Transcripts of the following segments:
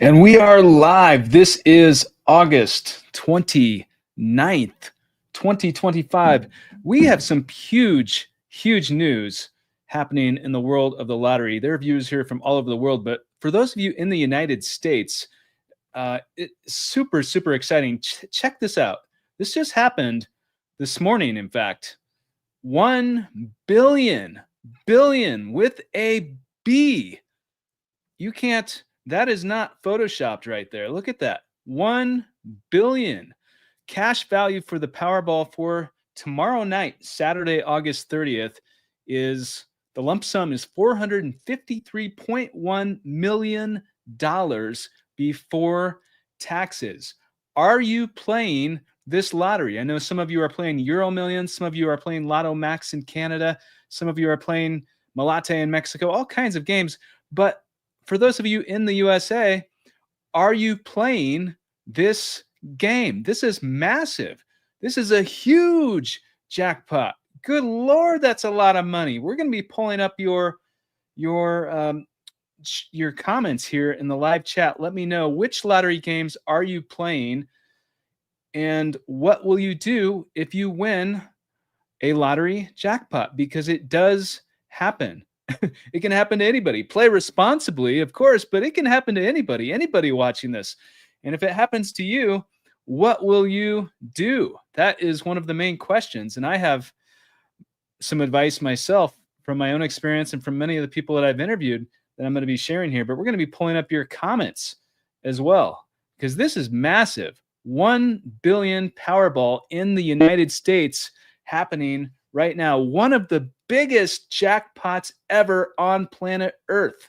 And we are live. This is August 29th, 2025. We have some huge news happening in the world of the lottery. There are viewers here from all over the world, but for those of you in the United States, it's super exciting. Check this out. This just happened this morning, in fact. 1 billion with a B. You can't... That is not photoshopped right there. Look at that. 1 billion. Cash value for the Powerball for tomorrow night, Saturday, August 30th, is the lump sum is $453.1 million before taxes. Are you playing this lottery? I know some of you are playing Euro Millions. Some of you are playing Lotto Max in Canada. Some of you are playing Malate in Mexico, all kinds of games. But for those of you in the USA, are you playing this game? This is massive. This is a huge jackpot. Good Lord, that's a lot of money. We're going to be pulling up your comments here in the live chat. Let me know, which lottery games are you playing, and what will you do if you win a lottery jackpot? Because it does happen. It can happen to anybody. Play responsibly, of course, but it can happen to anybody watching this. And if it happens to you, what will you do? That is one of the main questions. And I have some advice myself from my own experience and from many of the people that I've interviewed that I'm going to be sharing here. But we're going to be pulling up your comments as well, because this is massive. 1 billion Powerball in the United States happening right now. One of the biggest jackpots ever on planet Earth.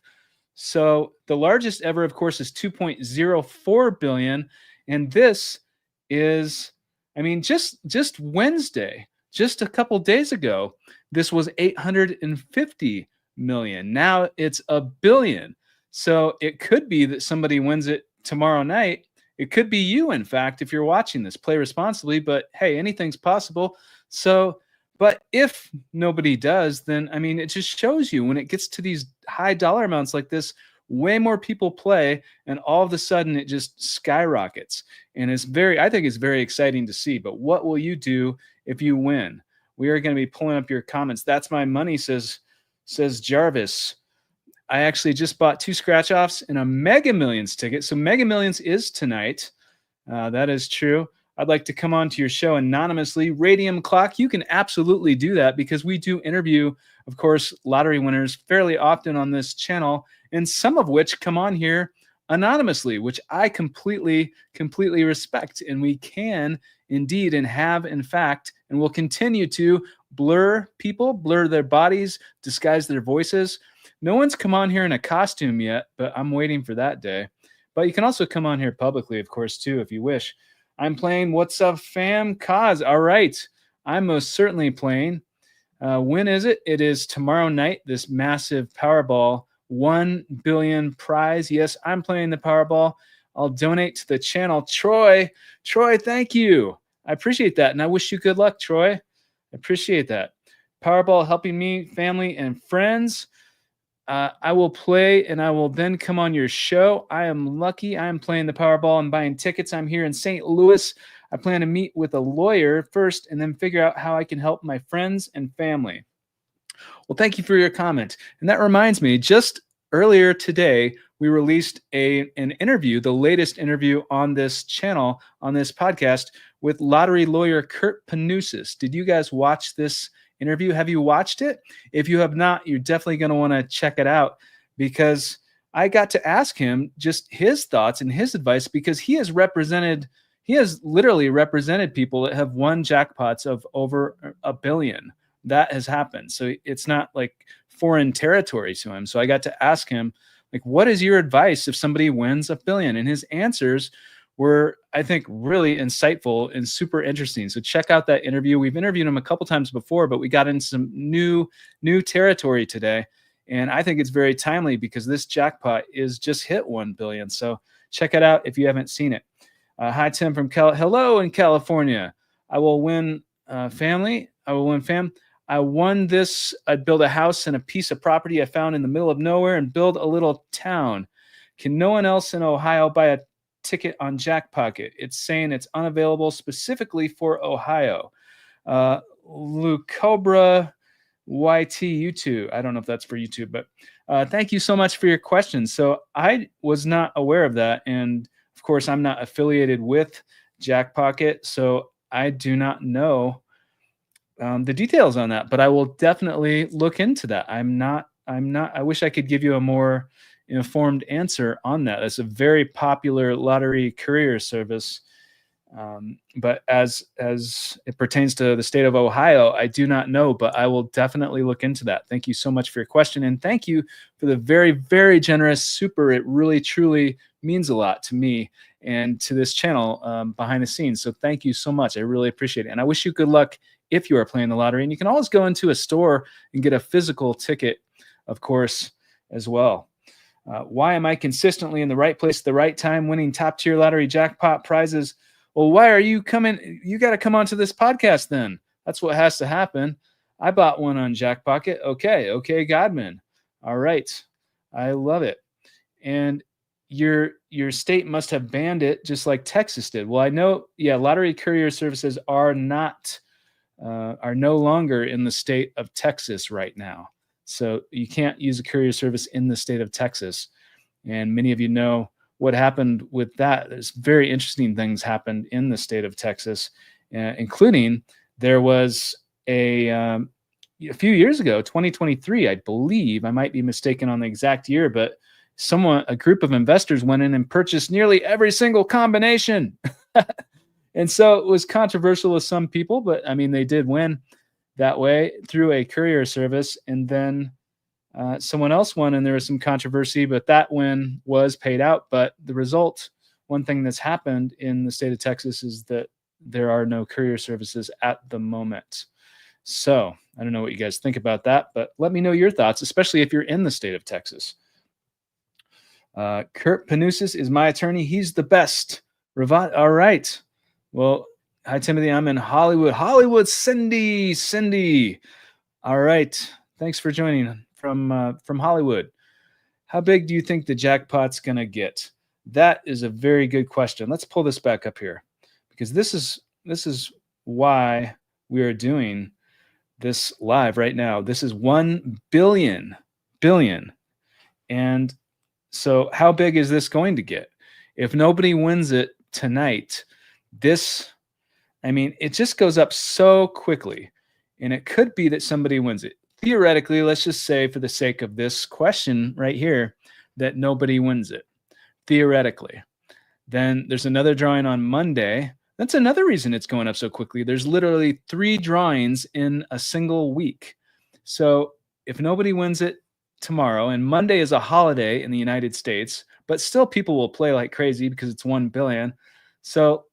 So the largest ever, of course, is 2.04 billion. And this is, I mean, just Wednesday, just a couple days ago, this was 850 million. Now it's a billion. So it could be that somebody wins it tomorrow night. It could be you, in fact, if you're watching this. Play responsibly, but hey, anything's possible. So, but if nobody does, then, I mean, it just shows you when it gets to these high dollar amounts like this, way more people play, and all of a sudden it just skyrockets. And it's I think it's very exciting to see. But what will you do if you win? We are going to be pulling up your comments. That's my money, says Jarvis. I actually just bought 2 scratch-offs and a Mega Millions ticket. So Mega Millions is tonight. That is true. I'd like to come on to your show anonymously. Radium Clock, you can absolutely do that, because we do interview, of course, lottery winners fairly often on this channel, and some of which come on here anonymously, which I completely respect. And we can indeed, and have in fact, and will continue to blur people, blur their bodies, disguise their voices. No one's come on here in a costume yet, but I'm waiting for that day. But you can also come on here publicly, of course, too, if you wish. I'm playing What's Up Fam Cause. All right. I'm most certainly playing. When is it? It is tomorrow night, this massive Powerball 1 billion prize. Yes, I'm playing the Powerball. I'll donate to the channel. Troy, thank you. I appreciate that. And I wish you good luck, Troy. I appreciate that. Powerball helping me, family, and friends. I will play, and I will then come on your show. I am lucky. I am playing the Powerball and buying tickets. I'm here in St. Louis. I plan to meet with a lawyer first and then figure out how I can help my friends and family. Well, thank you for your comment. And that reminds me, just earlier today, we released an interview, the latest interview on this channel, on this podcast, with lottery lawyer Kurt Panousis. Did you guys watch this interview? Have you watched it? If you have not, you're definitely going to want to check it out, because I got to ask him just his thoughts and his advice, because he has literally represented people that have won jackpots of over $1 billion. That has happened. So it's not like foreign territory to him. So I got to ask him, like, what is your advice if somebody wins $1 billion? And his answers were, I think, really insightful and super interesting. So check out that interview. We've interviewed him a couple times before, but we got into some new territory today. And I think it's very timely, because this jackpot is just hit 1 billion. So check it out if you haven't seen it. Hi, Tim from hello in California. I will win family. I will win fam. I won this. I'd build a house and a piece of property I found in the middle of nowhere and build a little town. Can no one else in Ohio buy a ticket on Jackpot? It's saying it's unavailable specifically for Ohio. Lucobra YT YouTube. I don't know if that's for YouTube, but thank you so much for your question. So I was not aware of that. And of course, I'm not affiliated with Jackpot, so I do not know the details on that, but I will definitely look into that. I wish I could give you a more informed answer on that. It's a very popular lottery courier service. But as it pertains to the state of Ohio, I do not know, but I will definitely look into that. Thank you so much for your question. And thank you for the very, very generous super. It really, truly means a lot to me and to this channel behind the scenes. So thank you so much. I really appreciate it. And I wish you good luck if you are playing the lottery. And you can always go into a store and get a physical ticket, of course, as well. Why am I consistently in the right place at the right time, winning top tier lottery jackpot prizes? Well, why are you coming? You got to come onto this podcast then. That's what has to happen. I bought one on Jackpot. Okay, Godman. All right. I love it. And your state must have banned it just like Texas did. Well, I know, yeah, lottery courier services are no longer in the state of Texas right now. So you can't use a courier service in the state of Texas. And many of you know what happened with that. There's very interesting things happened in the state of Texas, including there was a few years ago, 2023, I believe, I might be mistaken on the exact year, but a group of investors went in and purchased nearly every single combination. And so it was controversial with some people, but I mean, they did win that way through a courier service. And then someone else won, and there was some controversy, but that win was paid out. But the result, one thing that's happened in the state of Texas is that there are no courier services at the moment. So I don't know what you guys think about that, but let me know your thoughts, especially if you're in the state of Texas. Kurt Panusis is my attorney. He's the best. All right. Well, hi, Timothy. I'm in Hollywood. Cindy. All right. Thanks for joining from Hollywood. How big do you think the jackpot's going to get? That is a very good question. Let's pull this back up here, because this is why we are doing this live right now. This is 1 billion. And so how big is this going to get? If nobody wins it tonight, it just goes up so quickly. And it could be that somebody wins it. Theoretically, let's just say, for the sake of this question right here, that nobody wins it. Theoretically. Then there's another drawing on Monday. That's another reason it's going up so quickly. There's literally 3 drawings in a single week. So if nobody wins it tomorrow, and Monday is a holiday in the United States, but still people will play like crazy because it's 1 billion. So,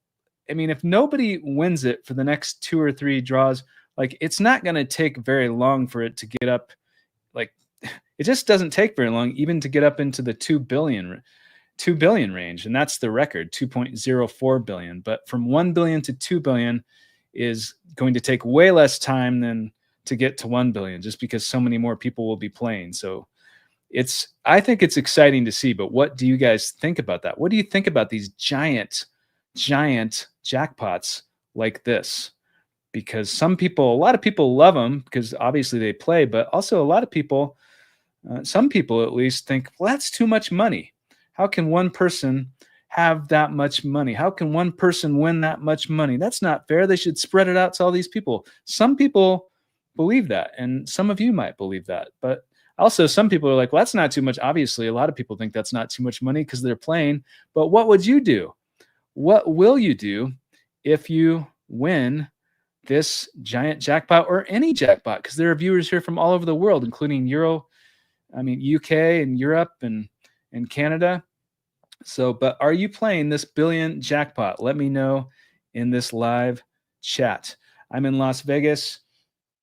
I mean, if nobody wins it for the next 2 or 3 draws, like, it's not going to take very long for it to get up. Like, it just doesn't take very long even to get up into the 2 billion range. And that's the record, 2.04 billion. But from 1 billion to 2 billion is going to take way less time than to get to 1 billion, just because so many more people will be playing. So I think it's exciting to see, but what do you guys think about that? What do you think about these giant jackpots like this? Because a lot of people love them because obviously they play, but also a lot of people, some people at least, think, well, that's too much money. How can one person have that much money? How can one person win that much money? That's not fair. They should spread it out to all these people. Some people believe that, and some of you might believe that. But also some people are like, well, that's not too much. Obviously, a lot of people think that's not too much money because they're playing. But what would you do? What will you do if you win this giant jackpot, or any jackpot? Because there are viewers here from all over the world, including UK and Europe and Canada. So, but are you playing this billion jackpot? Let me know in this live chat. I'm in Las Vegas,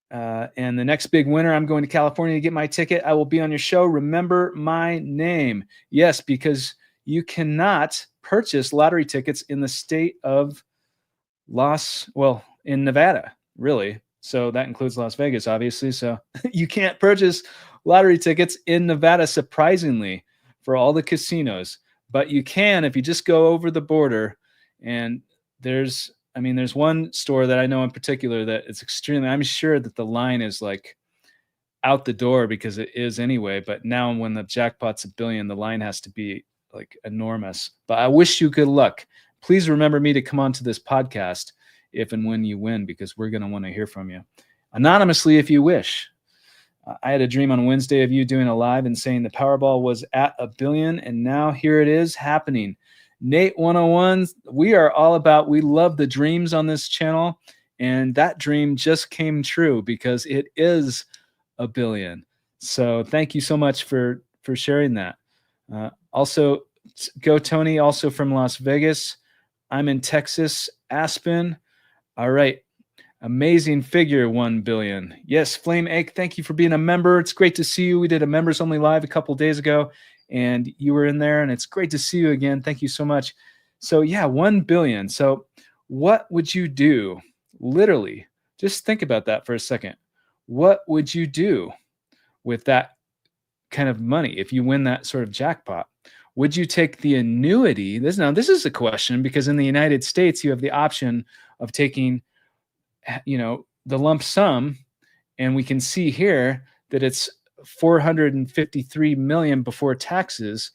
and the next big winner, I'm going to California to get my ticket. I will be on your show. Remember my name. Yes, because you cannot purchase lottery tickets in the state of in Nevada, really. So that includes Las Vegas, obviously. So you can't purchase lottery tickets in Nevada, surprisingly, for all the casinos, but you can if you just go over the border. And there's one store that I know in particular that it's extremely, I'm sure that the line is like out the door because it is anyway. But now when the jackpot's $1 billion, the line has to be like enormous. But I wish you good luck. Please remember me to come on to this podcast if and when you win, because we're going to want to hear from you anonymously if you wish. I had a dream on Wednesday of you doing a live and saying the Powerball was at $1 billion, and now here it is happening. Nate 101, we love the dreams on this channel, and that dream just came true because it is $1 billion. So thank you so much for sharing that. Also, Go Tony, also from Las Vegas. I'm in Texas, Aspen. All right. Amazing figure, $1 billion. Yes, Flame Egg, thank you for being a member. It's great to see you. We did a members only live a couple days ago, and you were in there, and it's great to see you again. Thank you so much. So yeah, $1 billion. So what would you do? Literally, just think about that for a second. What would you do with that kind of money if you win that sort of jackpot? Would you take the annuity? This is a question, because in the United States, you have the option of taking, the lump sum, and we can see here that it's $453 million before taxes,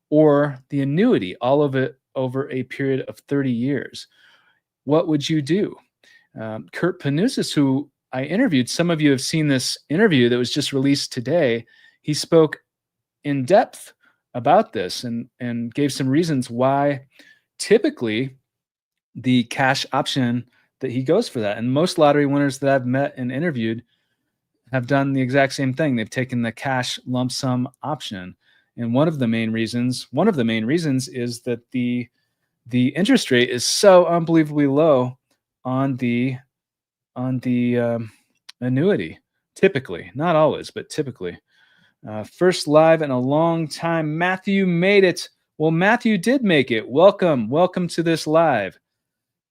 or the annuity, all of it over a period of 30 years. What would you do? Kurt Panousis, who I interviewed, some of you have seen this interview that was just released today. He spoke in depth about this and gave some reasons why typically the cash option that he goes for that. And most lottery winners that I've met and interviewed have done the exact same thing. They've taken the cash lump sum option. And one of the main reasons is that the interest rate is so unbelievably low on the annuity. Typically, not always, but typically. First live in a long time. Matthew made it. Well, Matthew did make it. Welcome to this live.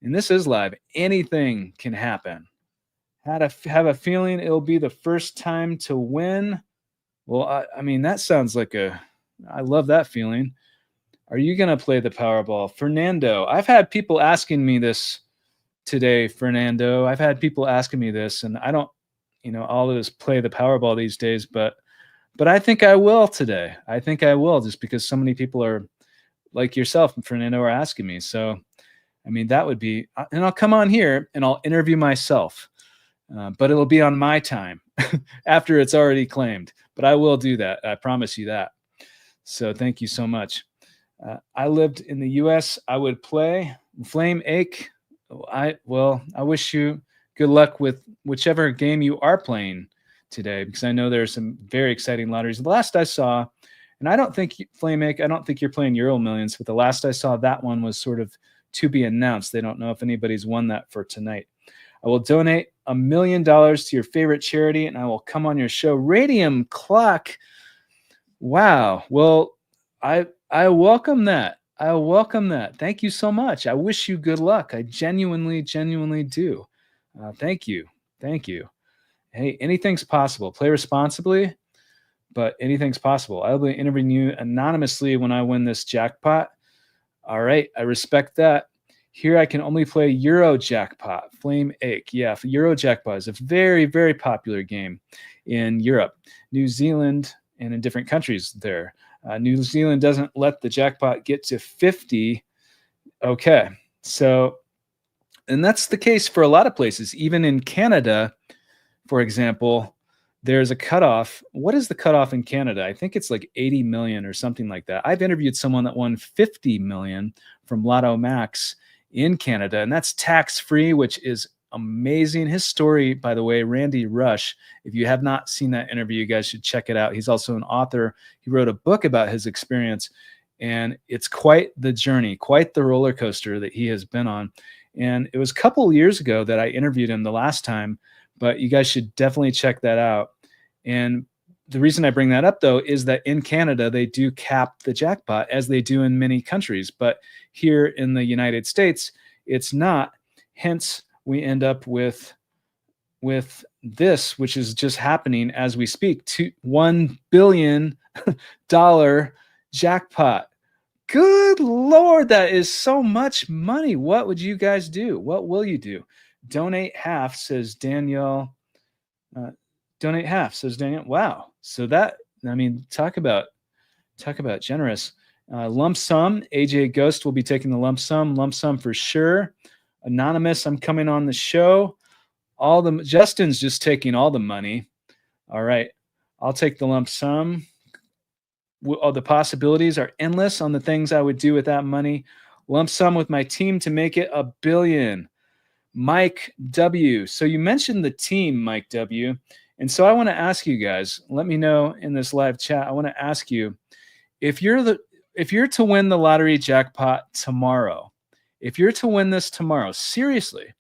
And this is live. Anything can happen. Have a feeling it'll be the first time to win. Well, I mean, that sounds like I love that feeling. Are you going to play the Powerball? Fernando, I've had people asking me this today, Fernando. I've had people asking me this, and I don't, all of us play the Powerball these days, but I think I will today. I think I will, just because so many people are like yourself, Fernando, are asking me. So, I mean, that would be, and I'll come on here and I'll interview myself, but it'll be on my time after it's already claimed. But I will do that. I promise you that. So thank you so much. I lived in the U.S. I would play Flame Ache. I wish you good luck with whichever game you are playing today, because I know there are some very exciting lotteries. The last I saw, and I don't think Flame Ache, I don't think you're playing Euro Millions, but the last I saw, that one was sort of to be announced. They don't know if anybody's won that for tonight. I will donate $1 million to your favorite charity, and I will come on your show. Radium Clock. Wow. Well, I welcome that. I welcome that. Thank you so much. I wish you good luck. I genuinely do. Thank you. Hey, anything's possible. Play responsibly, but anything's possible. I'll be interviewing you anonymously when I win this jackpot. All right, I respect that. Here I can only play Euro Jackpot, Flame Ache. Yeah, Euro Jackpot is a very, very popular game in Europe, New Zealand, and in different countries there. New Zealand doesn't let the jackpot get to 50. Okay, so, and that's the case for a lot of places. Even in Canada, for example, there's a cutoff. What is the cutoff in Canada? I think it's like 80 million or something like that. I've interviewed someone that won 50 million from Lotto Max in Canada, and that's tax-free, which is amazing. His story, by the way, Randy Rush, if you have not seen that interview, you guys should check it out. He's also an author. He wrote a book about his experience, and it's quite the journey, quite the roller coaster that he has been on. And it was a couple of years ago that I interviewed him the last time, but you guys should definitely check that out. And the reason I bring that up, though, is that in Canada, they do cap the jackpot, as they do in many countries. But here in the United States, it's not. Hence, we end up with this, which is just happening as we speak. $1 billion jackpot. Good Lord, that is so much money. What would you guys do? What will you do? Donate half, says Danielle. Donate half, says Danielle. Wow. So that, I mean, talk about generous. Lump sum. AJ Ghost will be taking the lump sum. Lump sum for sure. Anonymous, I'm coming on the show. Justin's just taking all the money. All right. I'll take the lump sum. All the possibilities are endless on the things I would do with that money. Lump sum with my team to make it $1 billion. Mike W. So you mentioned the team, Mike W. And so I want to ask you guys, let me know in this live chat. I want to ask you, if you're to win the lottery jackpot tomorrow, if you're to win this tomorrow, seriously,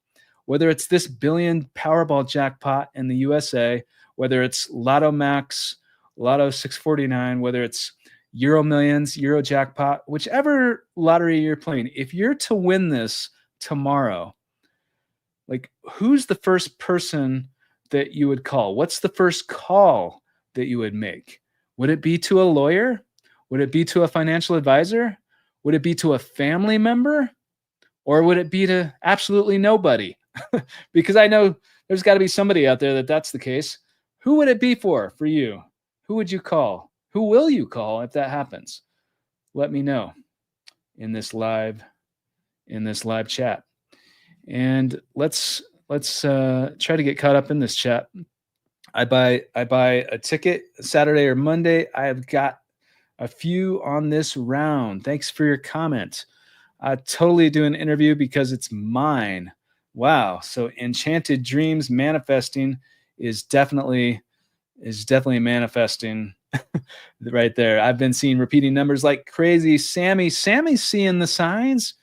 whether it's this billion Powerball jackpot in the USA, whether it's Lotto Max, Lotto 649, whether it's Euro Millions, Euro Jackpot, whichever lottery you're playing, if you're to win this tomorrow, like, who's the first person that you would call? What's the first call that you would make? Would it be to a lawyer? Would it be to a financial advisor? Would it be to a family member? Or would it be to absolutely nobody? Because I know there's got to be somebody out there that's the case. Who would it be for you? Who would you call? Who will you call if that happens? Let me know in this live chat. And let's try to get caught up in this chat. I buy a ticket Saturday or Monday. I have got a few on this round. Thanks for your comment. I totally do an interview because it's mine. Wow. So enchanted dreams manifesting is definitely manifesting right there. I've been seeing repeating numbers like crazy. Sammy's seeing the signs.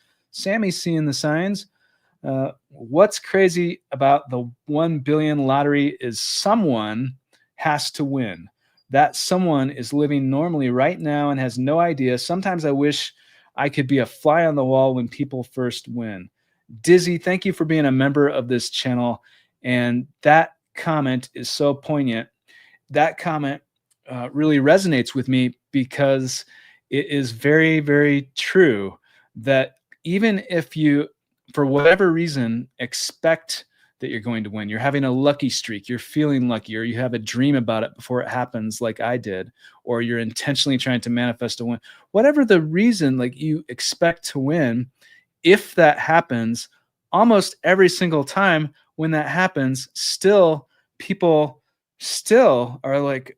What's crazy about the 1 billion lottery is someone has to win. That someone is living normally right now and has no idea. Sometimes I wish I could be a fly on the wall when people first win. Dizzy, thank you for being a member of this channel. And that comment is so poignant. That comment really resonates with me because it is very, very true that even if you, for whatever reason, expect that you're going to win, you're having a lucky streak, you're feeling lucky, or you have a dream about it before it happens like I did, or you're intentionally trying to manifest a win, whatever the reason, like you expect to win, if that happens, almost every single time when that happens, people still are like,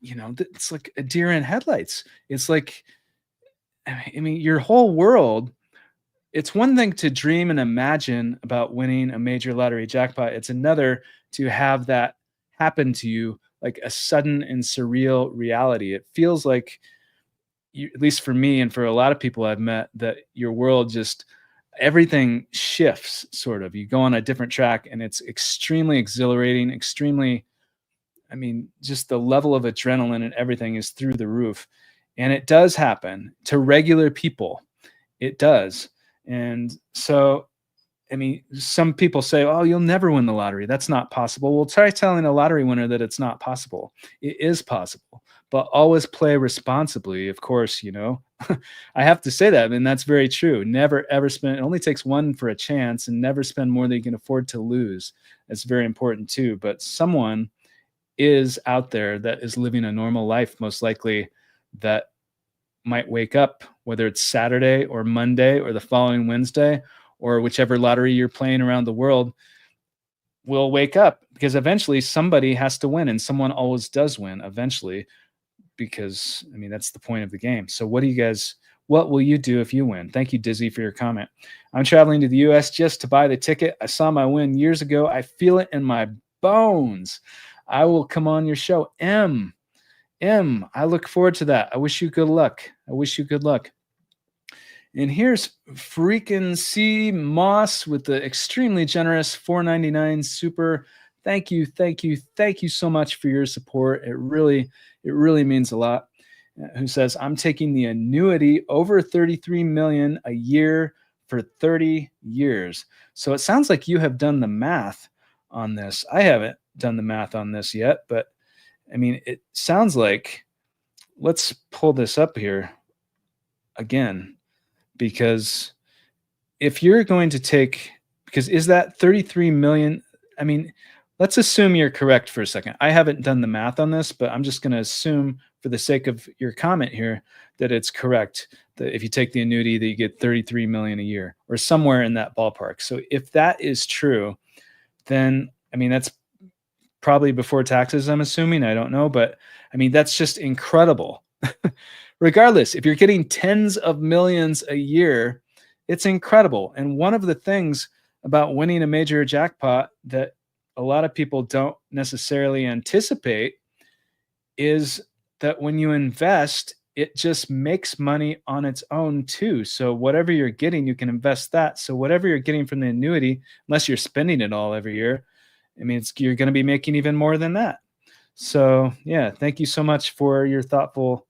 it's like a deer in headlights. It's like, I mean, your whole world. It's one thing to dream and imagine about winning a major lottery jackpot. It's another to have that happen to you like a sudden and surreal reality. It feels like, at least for me and for a lot of people I've met, that your world just, everything shifts sort of. You go on a different track and it's extremely exhilarating, just the level of adrenaline and everything is through the roof. And it does happen to regular people. It does. And so, some people say, oh, you'll never win the lottery. That's not possible. Well, try telling a lottery winner that it's not possible. It is possible, but always play responsibly. Of course, I have to say that. And that's very true. Never, ever spend. It only takes one for a chance, and never spend more than you can afford to lose. That's very important too. But someone is out there that is living a normal life, most likely, that might wake up, whether it's Saturday or Monday or the following Wednesday or whichever lottery you're playing around the world, will wake up, because eventually somebody has to win, and someone always does win eventually, because that's the point of the game. So what will you do if you win? Thank you, Dizzy, for your comment. I'm traveling to the US just to buy the ticket. I saw my win years ago. I feel it in my bones. I will come on your show. M, I look forward to that. I wish you good luck. And here's freaking C Moss with the extremely generous $4.99 super. Thank you so much for your support. It really means a lot. Who says, I'm taking the annuity over 33 million a year for 30 years. So it sounds like you have done the math on this. I haven't done the math on this yet, but it sounds like let's pull this up here again, because if you're going to take, because is that 33 million? I mean, let's assume you're correct for a second. I haven't done the math on this, but I'm just going to assume for the sake of your comment here that it's correct, that if you take the annuity that you get 33 million a year or somewhere in that ballpark. So if that is true, then I mean, that's probably before taxes, I'm assuming. I don't know, but I mean, that's just incredible. Regardless, if you're getting tens of millions a year, it's incredible. And one of the things about winning a major jackpot that a lot of people don't necessarily anticipate is that when you invest, it just makes money on its own too. So whatever you're getting, you can invest that. So whatever you're getting from the annuity, unless you're spending it all every year, I mean, you're going to be making even more than that. So yeah, thank you so much for your thoughtful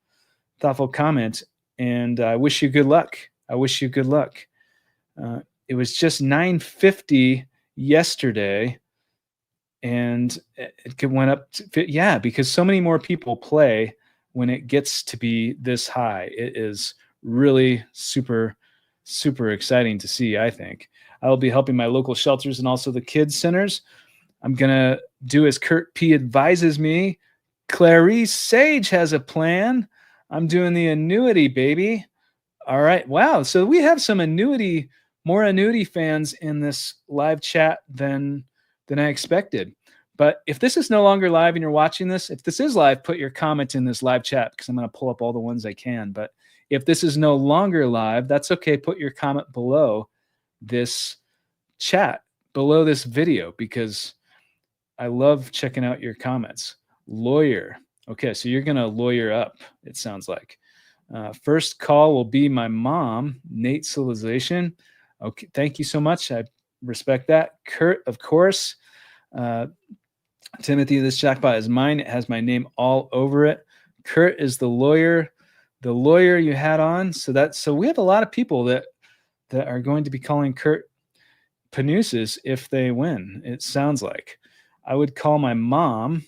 comment, and I wish you good luck. I wish you good luck. It was just 950 yesterday, and it went up to, yeah, because so many more people play when it gets to be this high. It is really super exciting to see. I think I will be helping my local shelters and also the kids centers. I'm gonna do as Kurt P advises me. Clarice Sage has a plan. I'm doing the annuity, baby. All right. Wow. So we have some more annuity fans in this live chat than I expected. But if this is no longer live and you're watching this, if this is live, put your comment in this live chat because I'm going to pull up all the ones I can. But if this is no longer live, that's okay. Put your comment below this chat, below this video, because I love checking out your comments. Lawyer. Okay, so you're going to lawyer up, it sounds like. First call will be my mom, Nate Civilization. Okay, thank you so much. I respect that. Kurt, of course. Timothy, this jackpot is mine. It has my name all over it. Kurt is the lawyer you had on. So we have a lot of people that are going to be calling Kurt Panuses if they win, it sounds like. I would call my mom,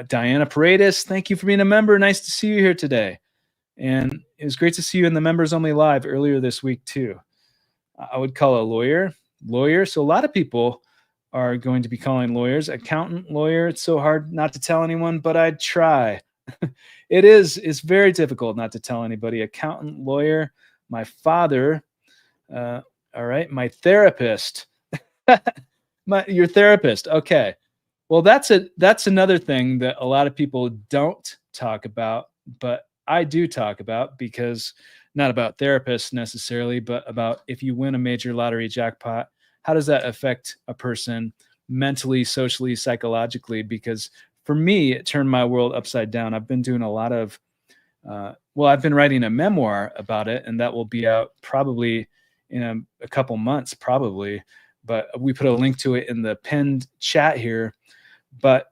Diana Paredes. Thank you for being a member. Nice to see you here today. And it was great to see you in the members only live earlier this week too. I would call a lawyer. So a lot of people are going to be calling lawyers. Accountant, lawyer. It's so hard not to tell anyone, but I'd try. It's very difficult not to tell anybody. Accountant, lawyer, my father. All right. My therapist. Your therapist. Okay. Well, that's another thing that a lot of people don't talk about, but I do talk about, because not about therapists necessarily, but about if you win a major lottery jackpot, how does that affect a person mentally, socially, psychologically? Because for me, it turned my world upside down. I've been doing a lot of, I've been writing a memoir about it, and that will be out probably in a couple months, probably. But we put a link to it in the pinned chat here. But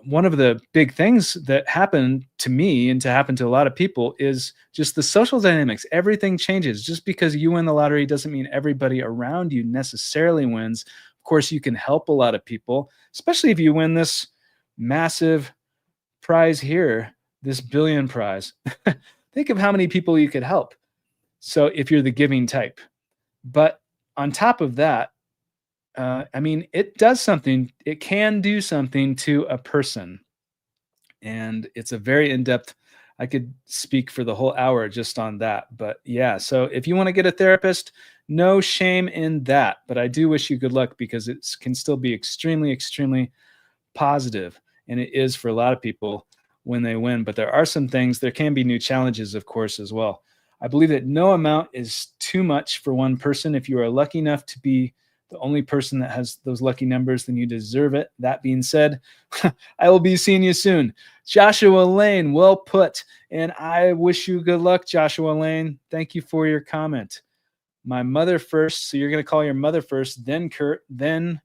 one of the big things that happened to me and to happen to a lot of people is just the social dynamics. Everything changes. Just because you win the lottery doesn't mean everybody around you necessarily wins. Of course, you can help a lot of people, especially if you win this massive prize here, this billion prize. Think of how many people you could help. So if you're the giving type. But on top of that, I mean, it does something. It can do something to a person. And it's a very in-depth, I could speak for the whole hour just on that. But yeah, so if you want to get a therapist, no shame in that. But I do wish you good luck, because it can still be extremely, extremely positive. And it is for a lot of people when they win. But there are some things, there can be new challenges, of course, as well. I believe that no amount is too much for one person. If you are lucky enough to be the only person that has those lucky numbers, then you deserve it. That being said, I will be seeing you soon. Joshua Lane, well put. And I wish you good luck, Joshua Lane. Thank you for your comment. My mother first. So you're going to call your mother first, then Kurt, then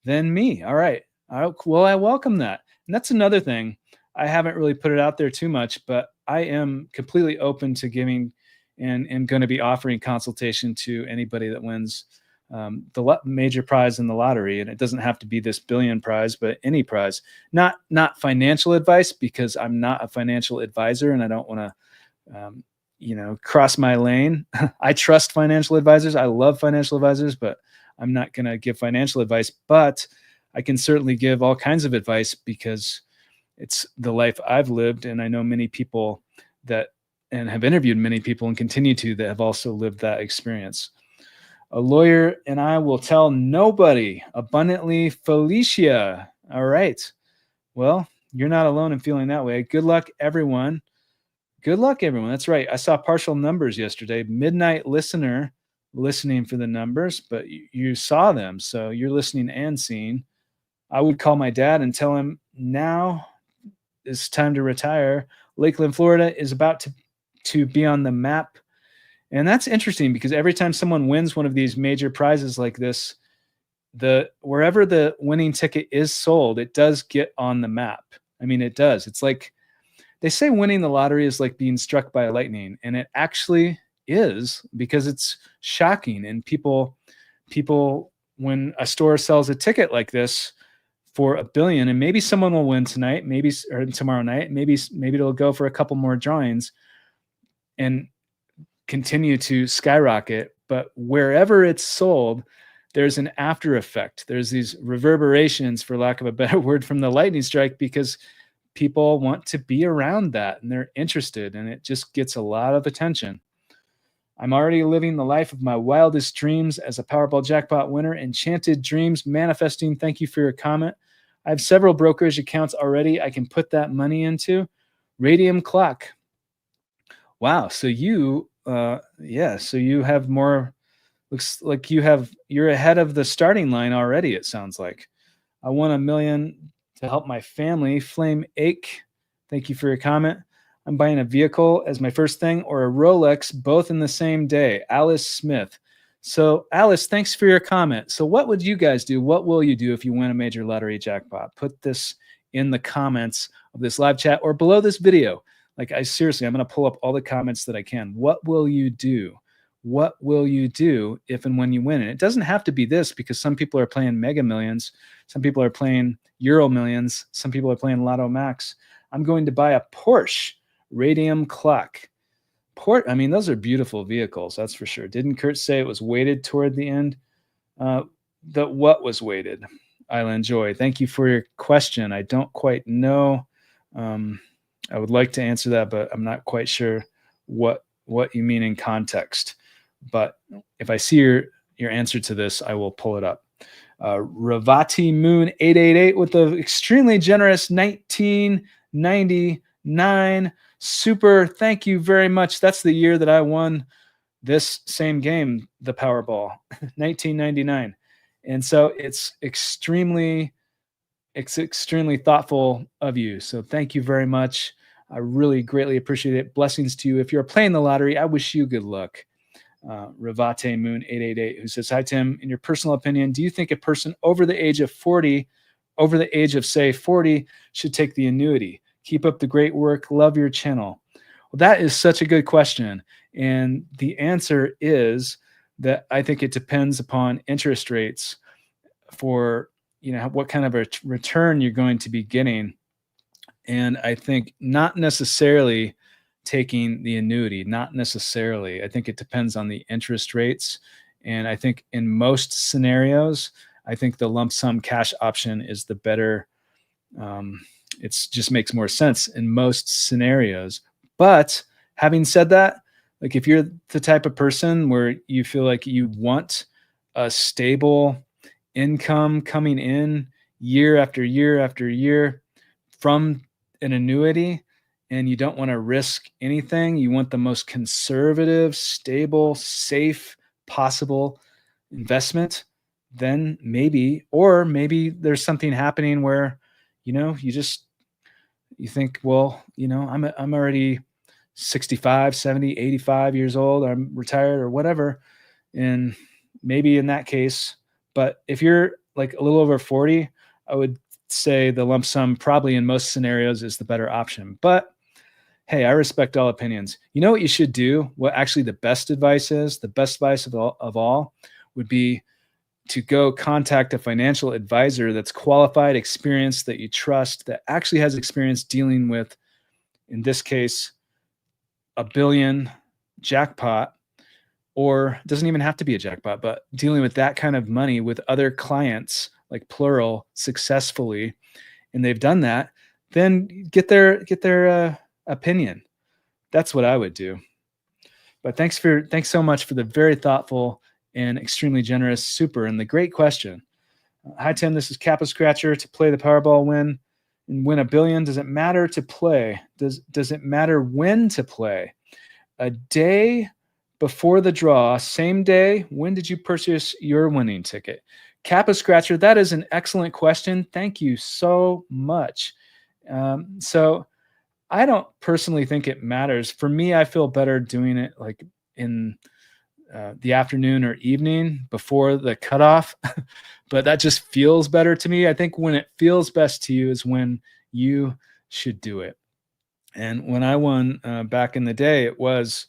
me. All right. Well, I welcome that. And that's another thing. I haven't really put it out there too much, but I am completely open to giving and going to be offering consultation to anybody that wins the major prize in the lottery. And it doesn't have to be this billion prize, but any prize. Not financial advice, because I'm not a financial advisor and I don't want to cross my lane. I trust financial advisors. I love financial advisors, but I'm not going to give financial advice. But I can certainly give all kinds of advice because it's the life I've lived. And I know many people and have interviewed many people and continue to, that have also lived that experience. A lawyer and I will tell nobody. Abundantly Felicia. All right. Well, you're not alone in feeling that way. Good luck, everyone. Good luck, everyone. That's right. I saw partial numbers yesterday. Midnight listener listening for the numbers, but you saw them. So you're listening and seeing. I would call my dad and tell him now it's time to retire. Lakeland, Florida is about to be on the map. And that's interesting because every time someone wins one of these major prizes like this, wherever the winning ticket is sold, it does get on the map. I mean, it does. It's like they say winning the lottery is like being struck by lightning, and it actually is, because it's shocking. And people, when a store sells a ticket like this for $1 billion, and maybe someone will win tonight, maybe, or tomorrow night, maybe it'll go for a couple more drawings and continue to skyrocket. But wherever it's sold, there's an after effect. There's these reverberations, for lack of a better word, from the lightning strike, because people want to be around that and they're interested, and it just gets a lot of attention. I'm already living the life of my wildest dreams as a Powerball jackpot winner. Enchanted dreams manifesting. Thank you for your comment. I have several brokerage accounts already I can put that money into. Radium clock. Wow. So you have more. Looks like you're ahead of the starting line already, it sounds like. I won $1 million to help my family. Flame Ache, thank you for your comment. I'm buying a vehicle as my first thing, or a Rolex, both in the same day. Alice Smith. So Alice, thanks for your comment. So what would you guys do? What will you do if you win a major lottery jackpot? Put this in the comments of this live chat or below this video. Like, I'm going to pull up all the comments that I can. What will you do? What will you do if and when you win? And it doesn't have to be this, because some people are playing Mega Millions. Some people are playing Euro Millions. Some people are playing Lotto Max. I'm going to buy a Porsche Radium clock. I mean, those are beautiful vehicles, that's for sure. Didn't Kurt say it was weighted toward the end? What was weighted? Island Joy, thank you for your question. I don't quite know. I would like to answer that, but I'm not quite sure what you mean in context. But if I see your answer to this, I will pull it up. Ravati Moon 888 with the extremely generous 1999 super. Thank you very much. That's the year that I won this same game, the Powerball, 1999. And so it's extremely thoughtful of you. So thank you very much. I really greatly appreciate it. Blessings to you. If you're playing the lottery, I wish you good luck. Ravate Moon 888, who says, hi, Tim. In your personal opinion, do you think a person over the age of 40, say 40, should take the annuity? Keep up the great work. Love your channel. Well, that is such a good question. And the answer is that I think it depends upon interest rates for, what kind of a return you're going to be getting. And I think not necessarily taking the annuity, not necessarily. I think it depends on the interest rates. And I think in most scenarios, I think the lump sum cash option is the better. It just makes more sense in most scenarios. But having said that, like, if you're the type of person where you feel like you want a stable income coming in year after year after year from an annuity, and you don't want to risk anything, you want the most conservative, stable, safe possible investment, then maybe there's something happening where, you think, well, I'm already 65, 70, 85 years old, I'm retired or whatever. And maybe in that case, but if you're like a little over 40, I would say the lump sum probably in most scenarios is the better option. But hey, I respect all opinions. You know what you should do? What actually the best advice is? The best advice of all would be to go contact a financial advisor that's qualified, experienced, that you trust, that actually has experience dealing with, in this case, a billion jackpot, or it doesn't even have to be a jackpot, but dealing with that kind of money with other clients, like plural, successfully, and they've done that, then get their opinion. That's what I would do. But thanks so much for the very thoughtful and extremely generous super and the great question. Hi, Tim. This is Kappa Scratcher. To play the Powerball win and win $1 billion, does it matter to play? Does it matter when to play? A day before the draw, same day, when did you purchase your winning ticket? Kappa Scratcher, that is an excellent question. Thank you so much. So I don't personally think it matters. For me, I feel better doing it like in the afternoon or evening before the cutoff, but that just feels better to me. I think when it feels best to you is when you should do it. And when I won back in the day, it was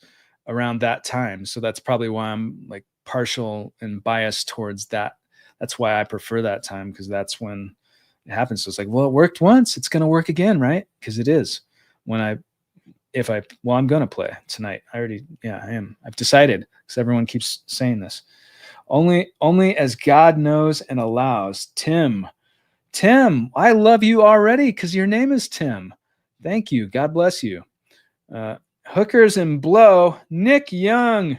around that time. So that's probably why I'm like partial and biased towards that. That's why I prefer that time, because that's when it happens. So it's like, well, it worked once, it's going to work again, right? Because it is. I'm going to play tonight. I am. I've decided, because everyone keeps saying this. Only as God knows and allows. Tim, I love you already because your name is Tim. Thank you. God bless you. Hookers and blow. Nick Young.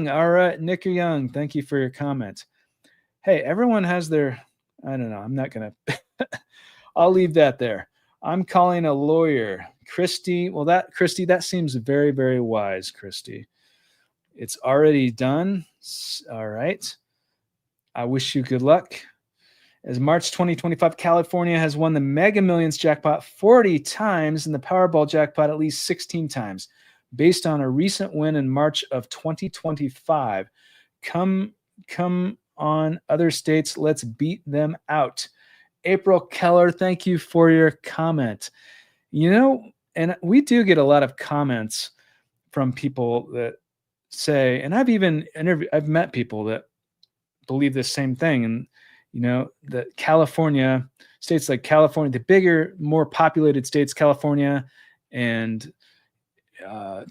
All right, Nick Young. Thank you for your comment. Hey, everyone has their, I don't know. I'm not going to, I'll leave that there. I'm calling a lawyer. Christy, Christy, that seems very, very wise, Christy. It's already done. All right. I wish you good luck. As March 2025, California has won the Mega Millions jackpot 40 times and the Powerball jackpot at least 16 times, based on a recent win in March of 2025. Come on, other states, let's beat them out. April Keller, thank you for your comment. And we do get a lot of comments from people that say, and I've met people that believe the same thing. And, that states like California, the bigger, more populated states, California and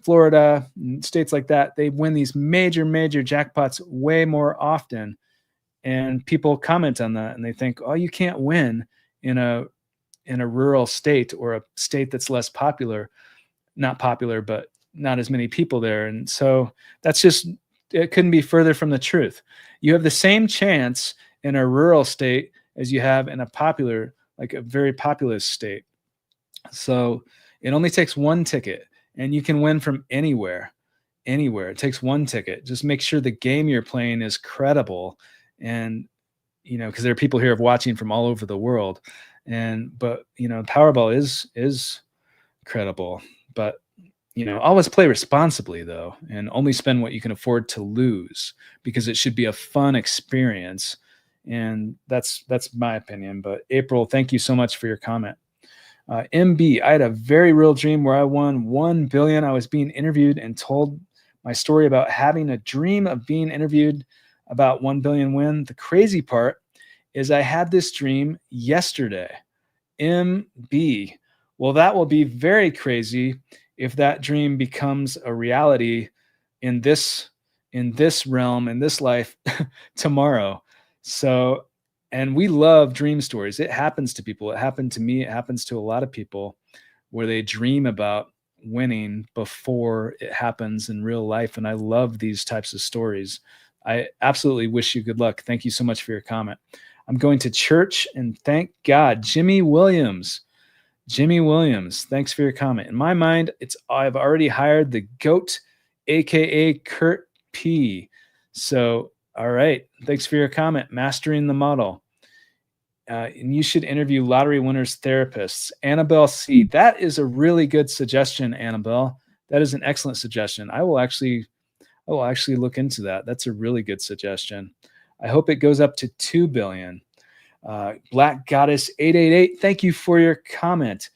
Florida, and states like that, they win these major jackpots way more often. And people comment on that and they think, oh, you can't win in a rural state or a state that's less popular, not popular, but not as many people there. And so it couldn't be further from the truth. You have the same chance in a rural state as you have in a very populous state. So it only takes one ticket and you can win from anywhere. It takes one ticket. Just make sure the game you're playing is credible. And, because there are people here watching from all over the world. But Powerball is credible, but always play responsibly though, and only spend what you can afford to lose, because it should be a fun experience. And that's my opinion. But April, thank you so much for your comment. MB, I had a very real dream where I won $1 billion. I was being interviewed and told my story about having a dream of being interviewed about $1 billion win. The crazy part is I had this dream yesterday. MB. Well, that will be very crazy if that dream becomes a reality in this realm, in this life tomorrow. So, and we love dream stories. It happens to people. It happened to me. It happens to a lot of people where they dream about winning before it happens in real life. And I love these types of stories. I absolutely wish you good luck. Thank you so much for your comment. I'm going to church and thank God. Jimmy Williams, thanks for your comment. In my mind, I've already hired the GOAT, aka Kurt P. So, all right, thanks for your comment. Mastering the model. And you should interview lottery winners' therapists. Annabelle C. That is a really good suggestion, Annabelle. That is an excellent suggestion. I will actually look into that. That's a really good suggestion. I hope it goes up to 2 billion. Black Goddess 888, thank you for your comment.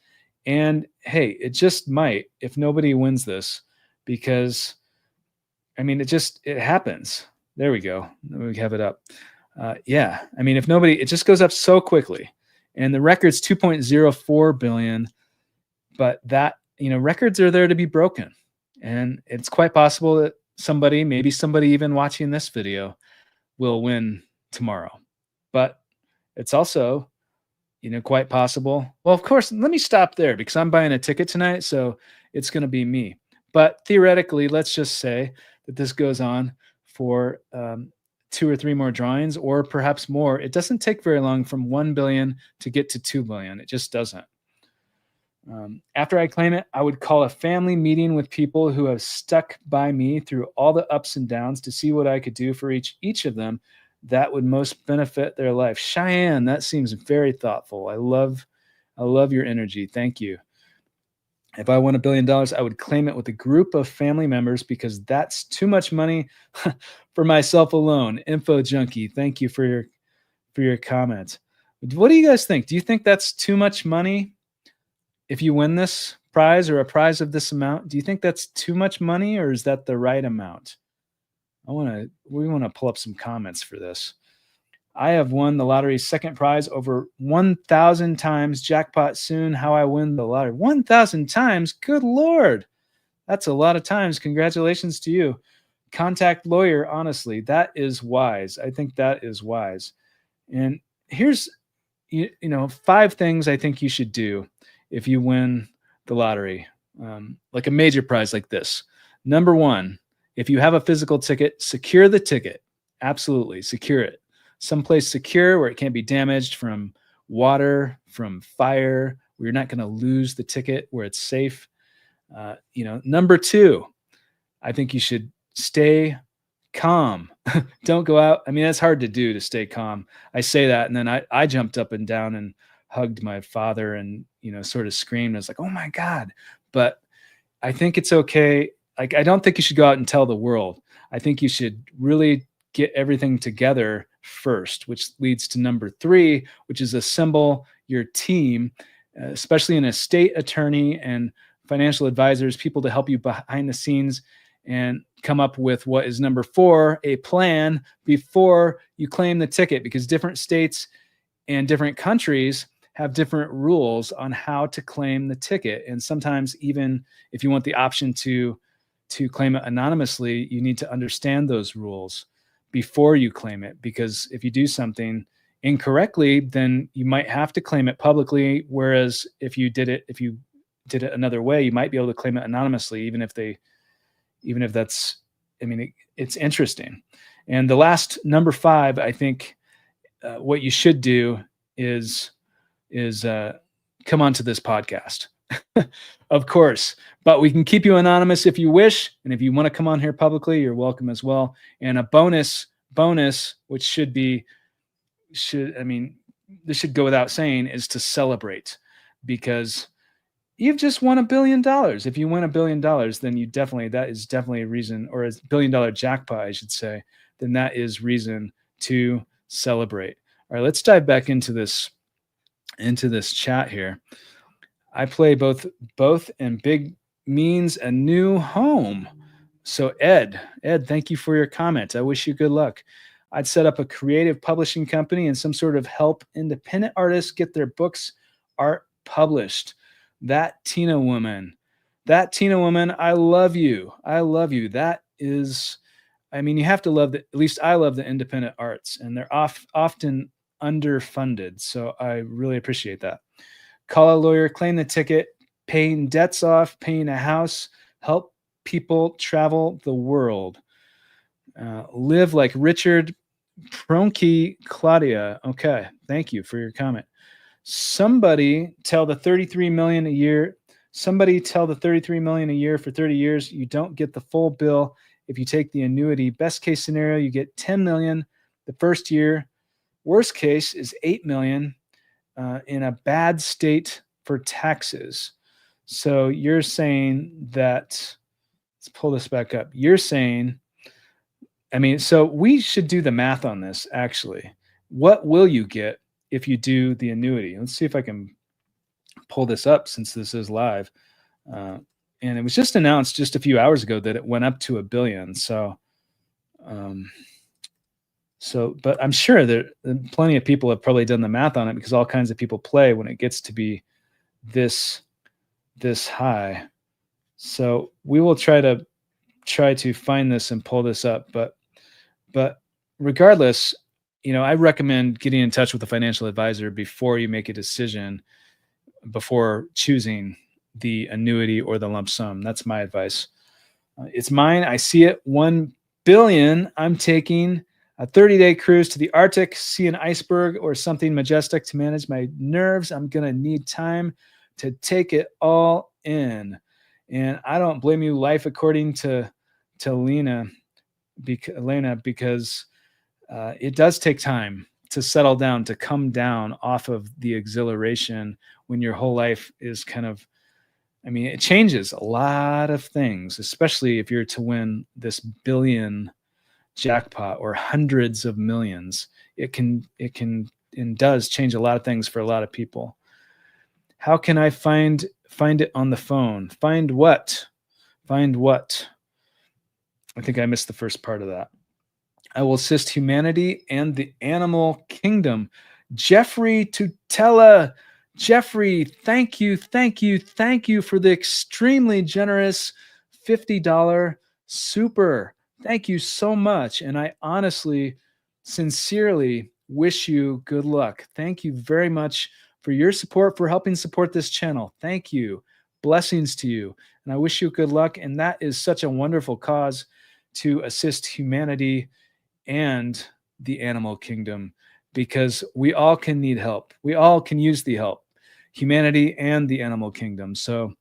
And hey, it just might, if nobody wins this, because it happens. There we go. We have it up. Yeah, I mean, if nobody, it just goes up so quickly, and the record's 2.04 billion. But that, records are there to be broken, and it's quite possible that maybe somebody even watching this video, will win tomorrow. But it's also, quite possible. Well, of course, let me stop there because I'm buying a ticket tonight, so it's going to be me. But theoretically, let's just say that this goes on for 2 or 3 more drawings, or perhaps more. It doesn't take very long from 1 billion to get to 2 billion. It just doesn't. After I claim it, I would call a family meeting with people who have stuck by me through all the ups and downs to see what I could do for each of them that would most benefit their life. Cheyenne, that seems very thoughtful. I love your energy. Thank you. If I won $1 billion, I would claim it with a group of family members because that's too much money for myself alone. Info junkie, thank you for your comment. What do you guys think? Do you think that's too much money? If you win this prize or a prize of this amount, do you think that's too much money, or is that the right amount? We want to pull up some comments for this. I have won the lottery's second prize over 1,000 times. Jackpot soon. How I win the lottery. 1,000 times? Good Lord. That's a lot of times. Congratulations to you. Contact lawyer. Honestly, that is wise. I think that is wise. And here's, 5 things I think you should do if you win the lottery, like a major prize like this. Number 1, if you have a physical ticket, secure the ticket. Absolutely, secure it. Someplace secure where it can't be damaged from water, from fire, where you're not going to lose the ticket, where it's safe. Number 2, I think you should stay calm. Don't go out. I mean, that's hard to do, to stay calm. I say that, and then I jumped up and down and hugged my father and, sort of screamed. I was like, oh my God. But I think it's okay. Like, I don't think you should go out and tell the world. I think you should really get everything together first, which leads to number 3, which is assemble your team, especially an estate attorney and financial advisors, people to help you behind the scenes and come up with what is number 4, a plan before you claim the ticket, because different states and different countries have different rules on how to claim the ticket. And sometimes, even if you want the option to claim it anonymously, you need to understand those rules before you claim it, because if you do something incorrectly, then you might have to claim it publicly. Whereas if you did it another way, you might be able to claim it anonymously, even if that's, it's interesting. And the last, number 5, I think what you should do is come onto this podcast. Of course, but we can keep you anonymous if you wish. And if you want to come on here publicly, you're welcome as well. And a bonus, which this should go without saying, is to celebrate, because you've just won $1 billion. If you win $1 billion, then that is definitely a reason, or a $1 billion jackpot, I should say, then that is reason to celebrate. All right, let's dive back into this chat here. I play both and big means a new home. So Ed, thank you for your comment. I wish you good luck. I'd set up a creative publishing company and some sort of help independent artists get their books, art published. That Tina woman, I love you. That is, you have to love at least I love the independent arts, and they're often underfunded. So I really appreciate that. Call a lawyer, claim the ticket, paying debts off, paying a house, help people travel the world. Live like Richard Pronke Claudia. Okay, thank you for your comment. Somebody tell the 33 million a year. Somebody tell the 33 million a year for 30 years. You don't get the full bill if you take the annuity. Best case scenario, you get 10 million the first year. Worst case is 8 million in a bad state for taxes. So you're saying that, let's pull this back up. You're saying, so we should do the math on this, actually. What will you get if you do the annuity? Let's see if I can pull this up, since this is live. And it was just announced just a few hours ago that it went up to $1 billion. So So, but I'm sure there plenty of people have probably done the math on it because all kinds of people play when it gets to be this high. So we will try to find this and pull this up. But regardless, I recommend getting in touch with a financial advisor before you make a decision, before choosing the annuity or the lump sum. That's my advice. It's mine. I see it. 1 billion. I'm taking a 30-day cruise to the Arctic, see an iceberg or something majestic to manage my nerves. I'm going to need time to take it all in. And I don't blame you, life according to Lena, because it does take time to settle down, to come down off of the exhilaration when your whole life is kind of, it changes a lot of things, especially if you're to win this billion jackpot or hundreds of millions. It can and does change a lot of things for a lot of people. How can I find it on the phone? Find what? Find what? I think I missed the first part of that. I will assist humanity and the animal kingdom. Jeffrey Tutela. Jeffrey, thank you for the extremely generous $50 super. Thank you so much. And I honestly, sincerely wish you good luck. Thank you very much for your support, for helping support this channel. Thank you. Blessings to you. And I wish you good luck. And that is such a wonderful cause to assist humanity and the animal kingdom, because we all can need help. We all can use the help, humanity and the animal kingdom. So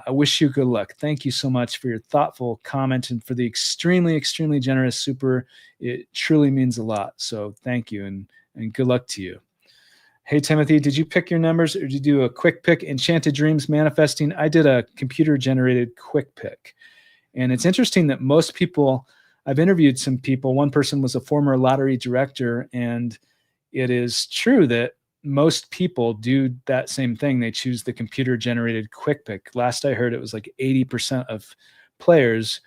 I wish you good luck. Thank you so much for your thoughtful comment and for the extremely, extremely generous super. It truly means a lot. So thank you and good luck to you. Hey, Timothy, did you pick your numbers or did you do a quick pick? Enchanted Dreams Manifesting. I did a computer generated quick pick. And it's interesting that most people, I've interviewed some people. One person was a former lottery director, and it is true that most people do that same thing. They choose the computer generated quick pick. Last I heard, it was like 80% of players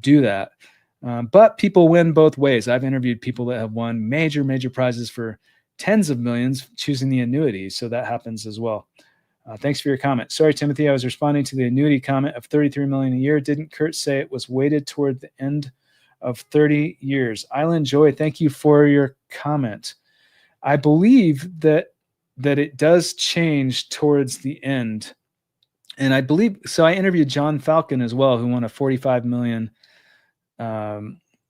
do that. But people win both ways. I've interviewed people that have won major, major prizes for tens of millions choosing the annuity. So that happens as well. Thanks for your comment. Sorry, Timothy, I was responding to the annuity comment of 33 million a year. Didn't Kurt say it was weighted toward the end of 30 years? Island Joy, thank you for your comment. I believe that it does change towards the end. And I believe, so I interviewed John Falcon as well, who won a 45 million, I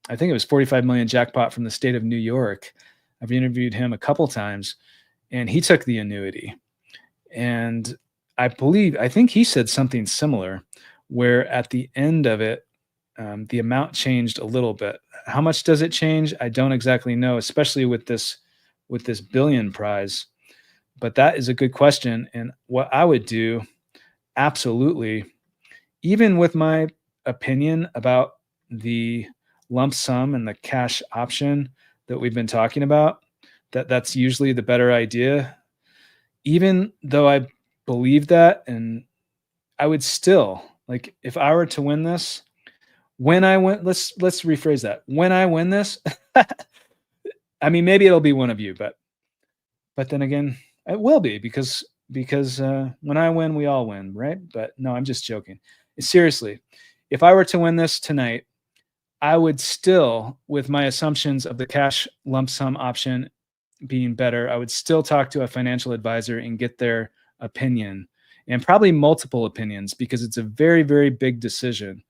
think it was 45 million jackpot from the state of New York. I've interviewed him a couple times, and he took the annuity. And I think he said something similar, where at the end of it, the amount changed a little bit. How much does it change? I don't exactly know, especially with this billion prize. But that is a good question. And what I would do, absolutely, even with my opinion about the lump sum and the cash option that we've been talking about, that's usually the better idea. Even though I believe that, and I would still, like, if I were to win this, when I win, let's rephrase that. When I win this, maybe it'll be one of you, but then again, it will be because when I win, we all win, right? But no, I'm just joking. Seriously, if I were to win this tonight, I would still, with my assumptions of the cash lump sum option being better, I would still talk to a financial advisor and get their opinion, and probably multiple opinions, because it's a very, very big decision.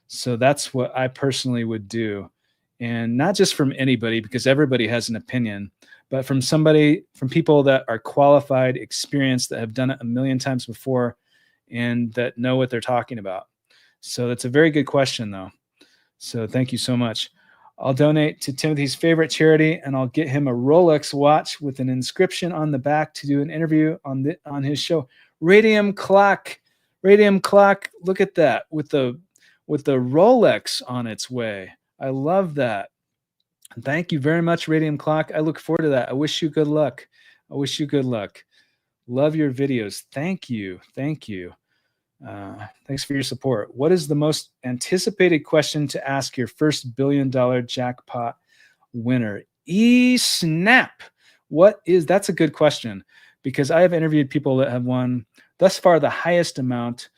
So that's what I personally would do. And not just from anybody, because everybody has an opinion, but from people that are qualified, experienced, that have done it a million times before and that know what they're talking about. So that's a very good question, though. So thank you so much. I'll donate to Timothy's favorite charity, and I'll get him a Rolex watch with an inscription on the back to do an interview on his show. Radium clock, look at that, with the Rolex on its way. I love that. Thank you very much, Radium Clock. I look forward to that. I wish you good luck. Love your videos. Thank you. Thanks for your support. What is the most anticipated question to ask your first $1 billion jackpot winner? Snap. That's a good question, because I have interviewed people that have won thus far the highest amount.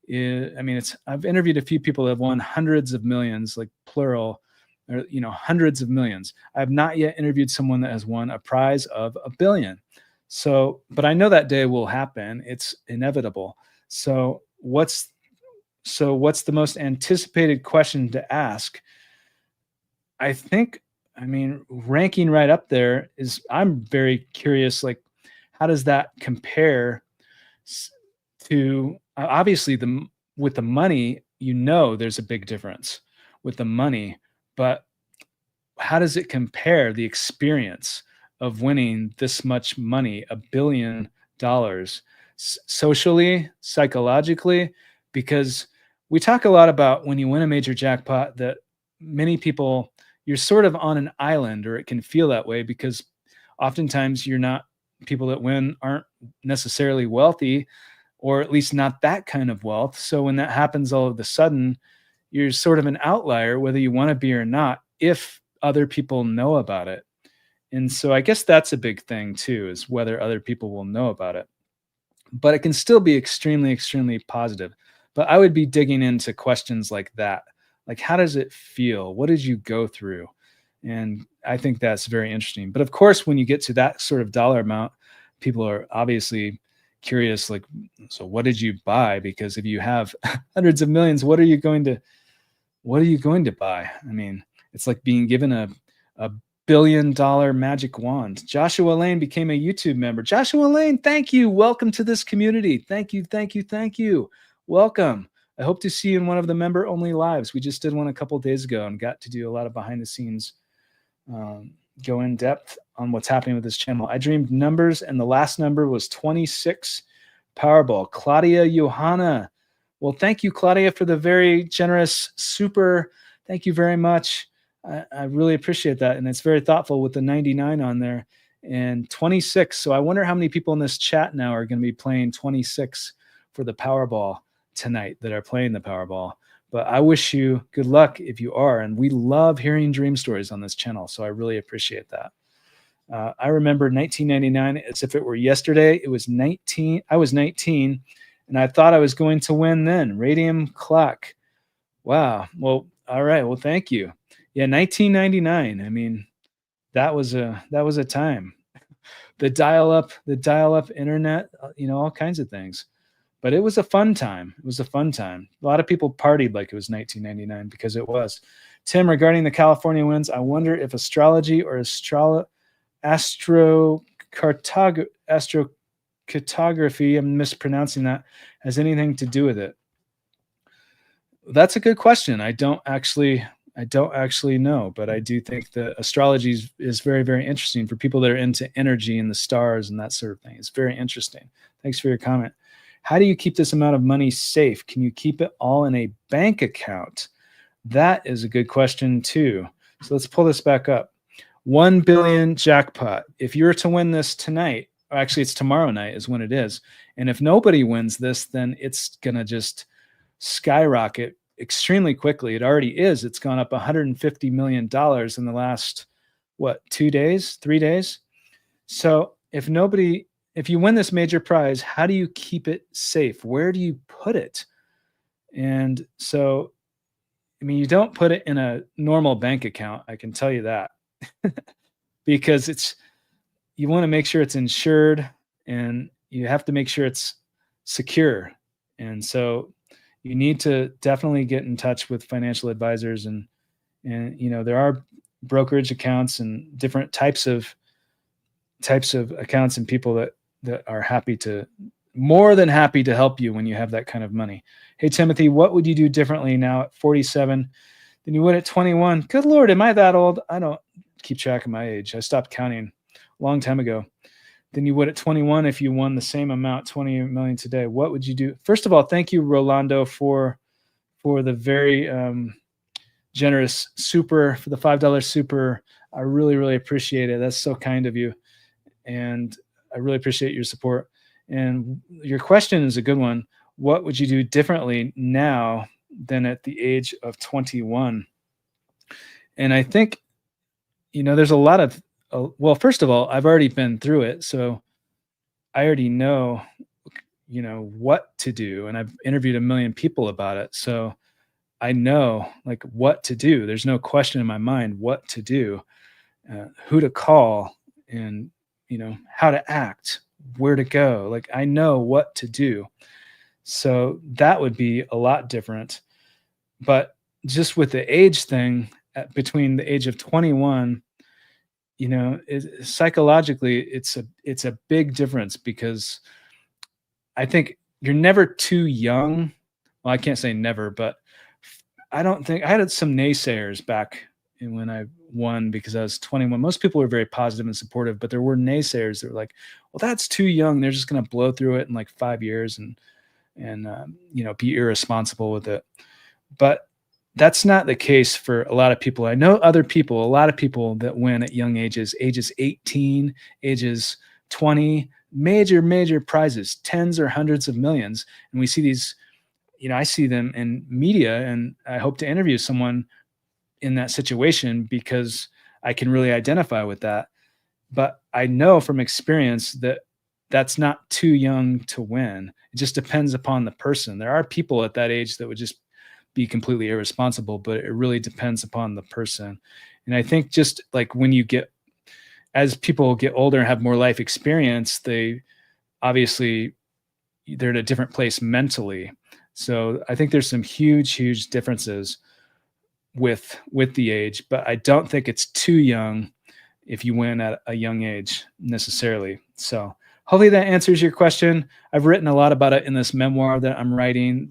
I've interviewed a few people that have won hundreds of millions, like plural, or, hundreds of millions. I have not yet interviewed someone that has won a prize of $1 billion. So, but I know that day will happen. It's inevitable. So what's the most anticipated question to ask? Ranking right up there is, I'm very curious, like, how does that compare to, obviously, with the money, there's a big difference with the money, but how does it compare the experience of winning this much money, $1 billion, socially, psychologically? Because we talk a lot about when you win a major jackpot that many people, you're sort of on an island, or it can feel that way, because oftentimes people that win aren't necessarily wealthy, or at least not that kind of wealth. So when that happens all of a sudden, you're sort of an outlier, whether you want to be or not, if other people know about it. And so I guess that's a big thing too, is whether other people will know about it. But it can still be extremely, extremely positive. But I would be digging into questions like that. Like, how does it feel? What did you go through? And I think that's very interesting. But of course, when you get to that sort of dollar amount, people are obviously curious, like, so what did you buy? Because if you have hundreds of millions, what are you going to buy? I mean, it's like being given a $1 billion magic wand. Joshua Lane became a YouTube member. Joshua Lane, thank you. Welcome to this community. Thank you, thank you, thank you. Welcome. I hope to see you in one of the member-only lives. We just did one a couple of days ago and got to do a lot of behind-the-scenes, go in depth on what's happening with this channel. I dreamed numbers, and the last number was 26 Powerball. Claudia Johanna. Well, thank you, Claudia, for the very generous super. Thank you very much. I really appreciate that. And it's very thoughtful with the 99 on there and 26. So I wonder how many people in this chat now are going to be playing 26 for the Powerball tonight, that are playing the Powerball. But I wish you good luck if you are. And we love hearing dream stories on this channel. So I really appreciate that. I remember 1999 as if it were yesterday. I was 19, and I thought I was going to win then. Radium clock. Wow. Well, all right. Well, thank you. Yeah, 1999. I mean, that was a time. The dial-up internet, all kinds of things. But it was a fun time. It was a fun time. A lot of people partied like it was 1999, because it was. Tim, regarding the California winds, I wonder if astrology or astrocartography, I'm mispronouncing that, has anything to do with it. That's a good question. I don't actually know, but I do think that astrology is very, very interesting for people that are into energy and the stars and that sort of thing. It's very interesting. Thanks for your comment. How do you keep this amount of money safe? Can you keep it all in a bank account? That is a good question too. So let's pull this back up. 1 billion jackpot. If you were to win this tonight, or actually it's tomorrow night is when it is. And if nobody wins this, then it's going to just skyrocket extremely quickly. It already is. It's gone up $150 million in the last, 3 days? So if you win this major prize, how do you keep it safe? Where do you put it? And so, you don't put it in a normal bank account. I can tell you that. Because you want to make sure it's insured, and you have to make sure it's secure. And so you need to definitely get in touch with financial advisors, and there are brokerage accounts and different types of accounts and people that are more than happy to help you when you have that kind of money. Hey, Timothy, what would you do differently now at 47 than you would at 21? Good Lord, am I that old? I don't keep track of my age. I stopped counting a long time ago. Than you would at 21 if you won the same amount, 20 million today. What would you do? First of all, thank you, Rolando, for the very generous super, for the $5 super. I really, really appreciate it. That's so kind of you. And I really appreciate your support. And your question is a good one. What would you do differently now than at the age of 21? And I think, there's a lot of, well, first of all, I've already been through it. So I already know, what to do. And I've interviewed a million people about it. So I know like what to do. There's no question in my mind what to do, who to call, and, how to act, where to go. Like I know what to do. So that would be a lot different. But just with the age thing, between the age of 21, psychologically, it's a big difference because I think you're never too young. Well, I can't say never, but I don't think I had some naysayers back when I won because I was 21. Most people were very positive and supportive, but there were naysayers that were like, "Well, that's too young. They're just going to blow through it in like 5 years and be irresponsible with it." But that's not the case for a lot of people. I know a lot of people that win at young ages 18, ages 20, major prizes, tens or hundreds of millions. And we see these, I see them in media, and I hope to interview someone in that situation because I can really identify with that. But I know from experience that that's not too young to win. It just depends upon the person. There are people at that age that would just be completely irresponsible, but it really depends upon the person. And I think just like as people get older and have more life experience, obviously they're at a different place mentally. So I think there's some huge differences with the age, but I don't think it's too young if you win at a young age necessarily. So hopefully that answers your question. I've written a lot about it in this memoir that I'm writing.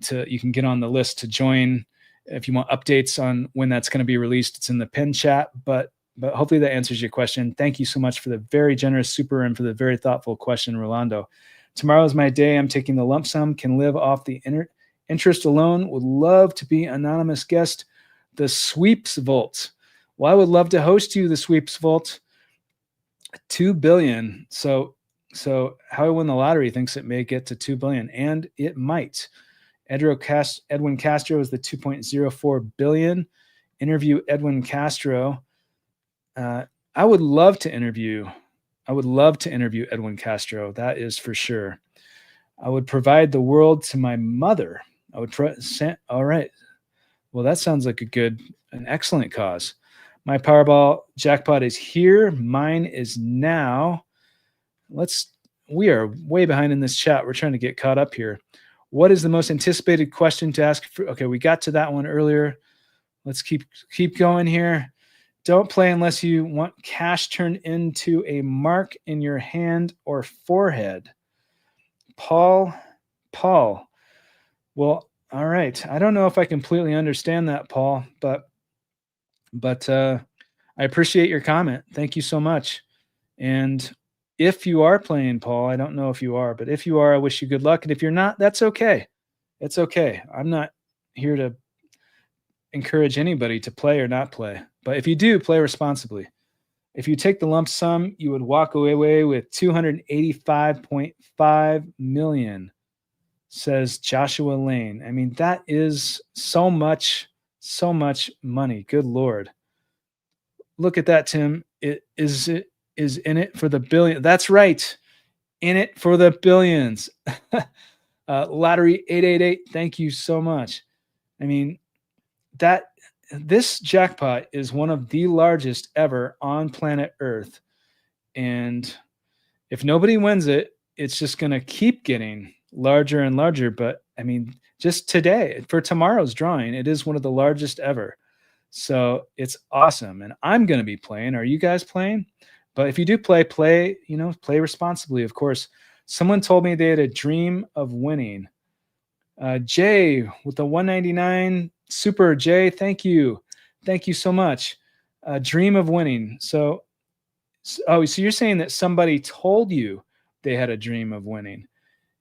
You can get on the list to join if you want updates on when that's going to be released. It's in the pin chat, but hopefully that answers your question. Thank you so much for the very generous super and for the very thoughtful question, Rolando. Tomorrow is my day. I'm taking the lump sum, can live off the interest alone. Would love to be anonymous guest. The Sweeps Vault. Well, I would love to host you, the Sweeps Vault. 2 billion. So How I Win the Lottery thinks it may get to 2 billion, and it might. Edwin Castro is the 2.04 billion. Interview Edwin Castro. I would love to interview Edwin Castro. That is for sure. I would provide the world to my mother. All right. Well, that sounds like an excellent cause. My Powerball jackpot is here. Mine is now. We are way behind in this chat. We're trying to get caught up here. What is the most anticipated question to ask? Okay, we got to that one earlier. Let's keep going here. Don't play unless you want cash turned into a mark in your hand or forehead. Paul. Well, all right. I don't know if I completely understand that, Paul, but I appreciate your comment. Thank you so much. And if you are playing, Paul, I don't know if you are, but if you are, I wish you good luck. And if you're not, that's okay. It's okay. I'm not here to encourage anybody to play or not play. But if you do, play responsibly. If you take the lump sum, you would walk away with 285.5 million, says Joshua Lane. I mean, that is so much money. Good Lord. Look at that, Tim. It is in it for the billion. That's right. In it for the billions. Lottery 888. Thank you so much. I mean, this jackpot is one of the largest ever on planet Earth. And if nobody wins it, it's just going to keep getting larger and larger. But I mean, just today, for tomorrow's drawing, it is one of the largest ever. So it's awesome. And I'm going to be playing. Are you guys playing? But if you do play responsibly, of course. Someone told me they had a dream of winning. Jay with the 199 super. Jay, thank you so much. Dream of winning. So you're saying that somebody told you they had a dream of winning,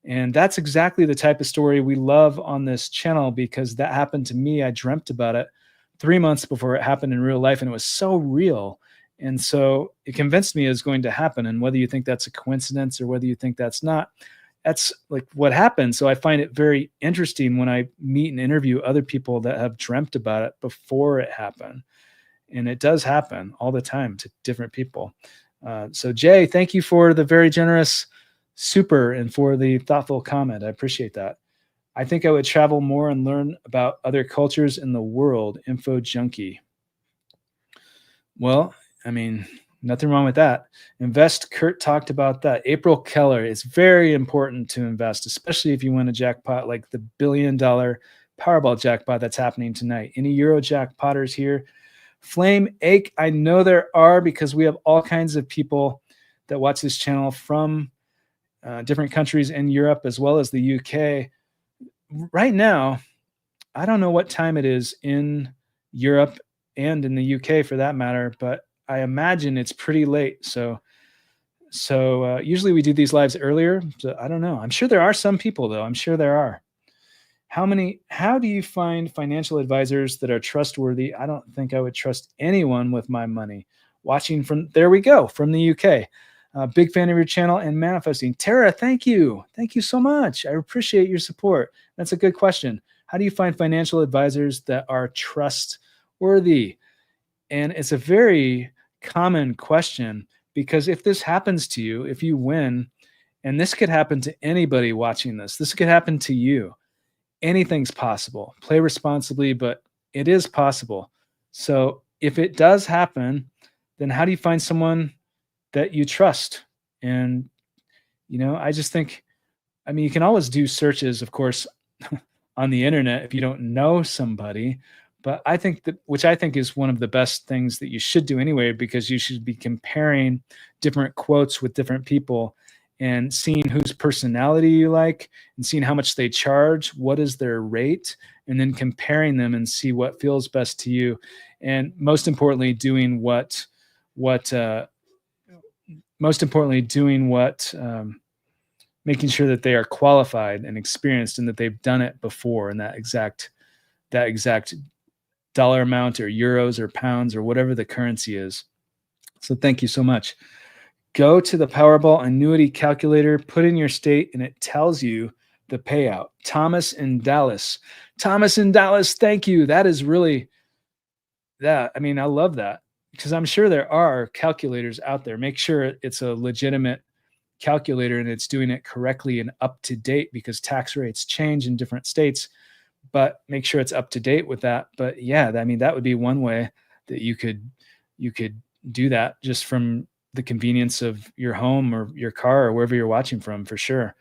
and that's exactly the type of story we love on this channel, because that happened to me. I dreamt about it 3 months before it happened in real life, and it was so real. And so it convinced me it was going to happen. And whether you think that's a coincidence or whether you think that's not, that's like what happened. So I find it very interesting when I meet and interview other people that have dreamt about it before it happened. And it does happen all the time to different people. So Jay, thank you for the very generous super and for the thoughtful comment. I appreciate that. I think I would travel more and learn about other cultures in the world. Info junkie. Well, I mean, nothing wrong with that. Invest. Kurt talked about that. April Keller. It's very important to invest, especially if you win a jackpot like the $1 billion Powerball jackpot that's happening tonight. Any Euro jackpotters here? Flame Ache. I know there are, because we have all kinds of people that watch this channel from different countries in Europe as well as the UK. Right now, I don't know what time it is in Europe and in the UK for that matter, but I imagine it's pretty late. So usually we do these lives earlier. So I don't know. I'm sure there are some people though. I'm sure there are. How do you find financial advisors that are trustworthy? I don't think I would trust anyone with my money. Watching from, there we go, from the UK. Big fan of your channel and manifesting. Tara, thank you. Thank you so much. I appreciate your support. That's a good question. How do you find financial advisors that are trustworthy? And it's a very common question, because if this happens to you, if you win, and this could happen to anybody watching this could happen to you. Anything's possible. Play responsibly, but it is possible. So if it does happen, then how do you find someone that you trust? And, I just think, you can always do searches, of course, on the internet if you don't know somebody. But I think which I think is one of the best things that you should do anyway, because you should be comparing different quotes with different people and seeing whose personality you like and seeing how much they charge, what is their rate, and then comparing them and see what feels best to you. And most importantly, making sure that they are qualified and experienced and that they've done it before in that exact dollar amount or euros or pounds or whatever the currency is. So thank you so much. Go to the Powerball annuity calculator, put in your state, and it tells you the payout. Thomas in Dallas. Thomas in Dallas, thank you. That is really that. I love that, because I'm sure there are calculators out there. Make sure it's a legitimate calculator and it's doing it correctly and up to date, because tax rates change in different states, but make sure it's up to date with that. But yeah, that would be one way that you could do that, just from the convenience of your home or your car or wherever you're watching from, for sure.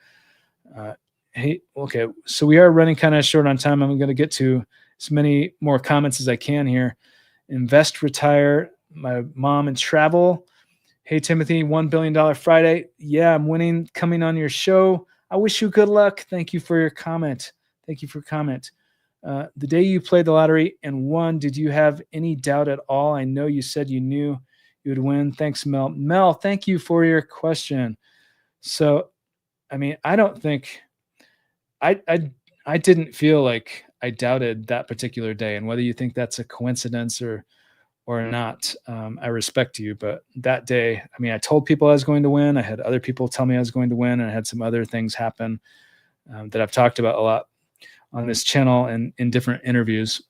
Hey, okay. So we are running kind of short on time. I'm going to get to as many more comments as I can here. Invest, retire, my mom, and travel. Hey, Timothy, $1 billion Friday. Yeah, I'm winning, coming on your show. I wish you good luck. Thank you for your comment. Thank you for comment. The day you played the lottery and won, did you have any doubt at all? I know you said you knew you would win. Thanks, Mel. Mel, thank you for your question. So, I don't think I didn't feel like I doubted that particular day. And whether you think that's a coincidence or not, I respect you. But that day, I told people I was going to win. I had other people tell me I was going to win, and I had some other things happen that I've talked about a lot on this channel and in different interviews,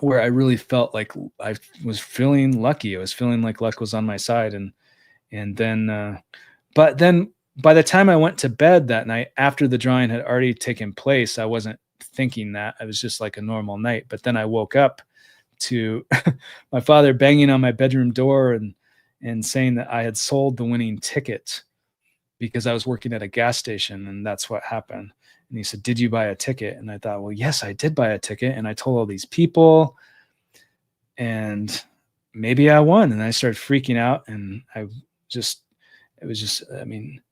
where I really felt like I was feeling lucky. I was feeling like luck was on my side. And then, but then by the time I went to bed that night, after the drawing had already taken place, I wasn't thinking that. I was just like a normal night. But then I woke up to my father banging on my bedroom door and saying that I had sold the winning ticket, because I was working at a gas station, and that's what happened. And he said, "Did you buy a ticket?" And I thought, well, yes, I did buy a ticket. And I told all these people, and maybe I won. And I started freaking out. And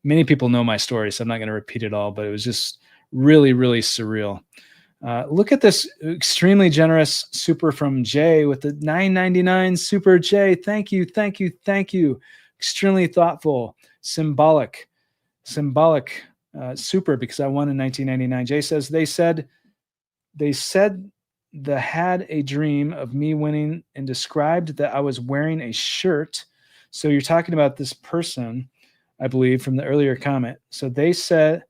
many people know my story, so I'm not going to repeat it all, but it was just really, really surreal. Look at this extremely generous super from Jay with the $9.99 super. Jay, thank you, thank you, thank you. Extremely thoughtful, symbolic super, because I won in 1999. Jay says they said they had a dream of me winning and described that I was wearing a shirt. So you're talking about this person, I believe, from the earlier comment. So they said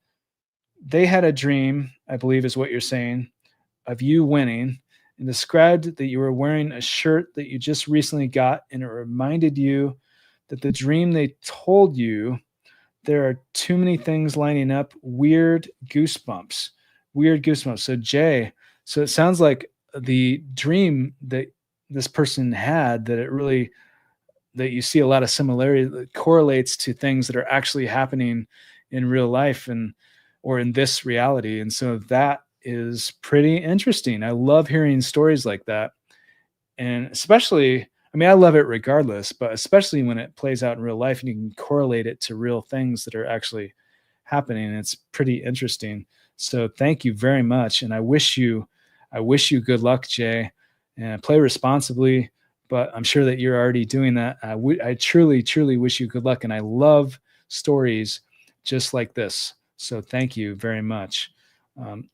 they had a dream, I believe is what you're saying, of you winning, and described that you were wearing a shirt that you just recently got, and it reminded you that the dream they told you, there are too many things lining up. Weird goosebumps. Weird goosebumps. So Jay, so it sounds like the dream that this person had, that it really, that you see a lot of similarity that correlates to things that are actually happening in real life and or in this reality. And so that is pretty interesting. I love hearing stories like that. And especially, I mean, I love it regardless, but especially when it plays out in real life and you can correlate it to real things that are actually happening. It's pretty interesting. So thank you very much. And I wish you good luck, Jay, and play responsibly. But I'm sure that you're already doing that. I truly, truly wish you good luck. And I love stories just like this. So thank you very much.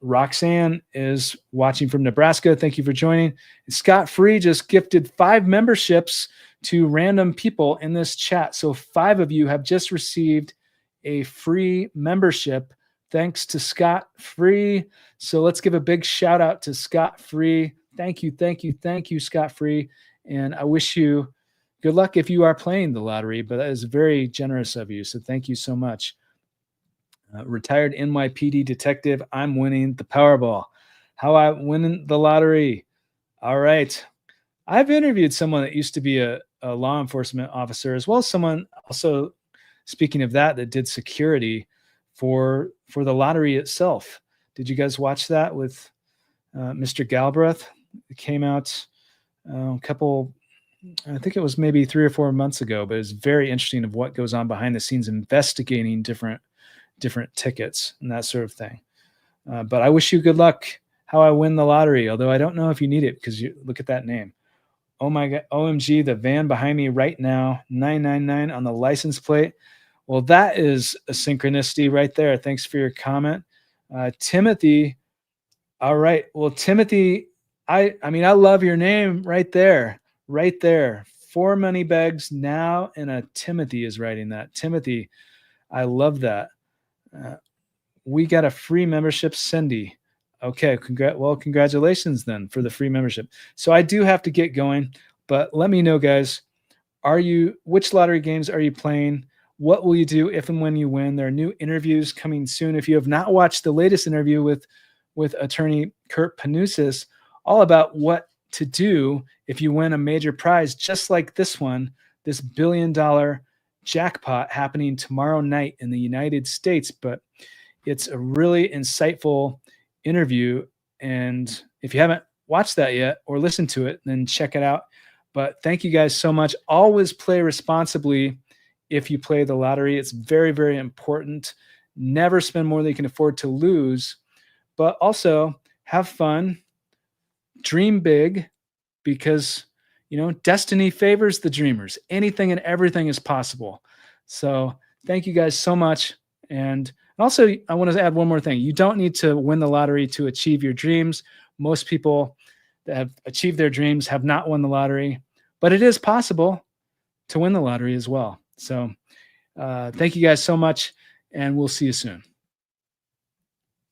Roxanne is watching from Nebraska. Thank you for joining. Scott Free just gifted 5 memberships to random people in this chat. So 5 of you have just received a free membership. Thanks to Scott Free. So let's give a big shout out to Scott Free. Thank you, thank you, thank you, Scott Free. And I wish you good luck if you are playing the lottery, but that is very generous of you. So thank you so much. Retired NYPD detective, I'm winning the Powerball. How I winning the lottery? All right. I've interviewed someone that used to be a law enforcement officer, as well as someone also, speaking of that did security for the lottery itself. Did you guys watch that with Mr. Galbraith? It came out a couple, I think it was maybe 3 or 4 months ago, but it's very interesting of what goes on behind the scenes investigating different tickets and that sort of thing. But I wish you good luck. How I win the lottery, although I don't know if you need it because you look at that name. Oh my God, OMG, the van behind me right now, 999 on the license plate. Well, that is a synchronicity right there. Thanks for your comment. Timothy. All right. Well, Timothy, I mean, I love your name right there. Right there. 4 money bags now, and a Timothy is writing that. Timothy, I love that. We got a free membership, Cindy. Okay, congratulations then for the free membership. So I do have to get going, but let me know, guys. Which lottery games are you playing? What will you do if and when you win? There are new interviews coming soon. If you have not watched the latest interview with attorney Kurt Panousis, all about what to do if you win a major prize, just like this one, this $1 billion jackpot happening tomorrow night in the United States. But it's a really insightful interview. And if you haven't watched that yet or listened to it, then check it out. But thank you guys so much. Always play responsibly if you play the lottery. It's very, very important. Never spend more than you can afford to lose, but also have fun, dream big, because destiny favors the dreamers. Anything and everything is possible. So thank you guys so much. And also, I want to add one more thing. You don't need to win the lottery to achieve your dreams. Most people that have achieved their dreams have not won the lottery, but it is possible to win the lottery as well. So thank you guys so much, and we'll see you soon.